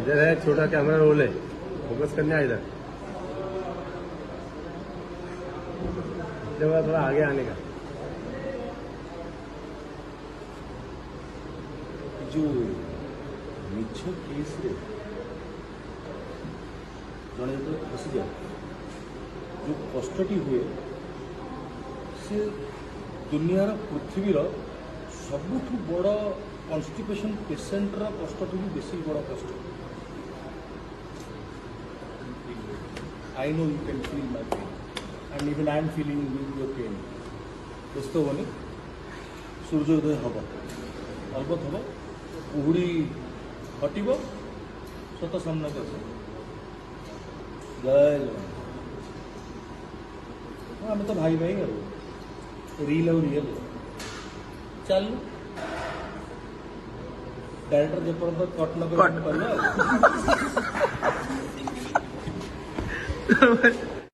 इधर है छोटा कैमरा रोल है, फोकस करने आ इधर। थोड़ा आगे आने का। जो मिछ केस रे जड़े जो फसी जाए जो कष्टटी हुए से दुनियार पृथ्वीर सबुठ बड़ कन्स्टिपेशन पेसेंटर कष्ट भी बेसी बड़ कष्ट। I know you can feel my pain and even I am feeling your pain. व्यस्त होनी सूर्योदय हम अलबत हम कुहुड़ी हटब सत सामना कर जय जगन्नाथ। आम तो भाई भाई रियल और रियल चल डायरेक्टर जेपर्यंत कट न कर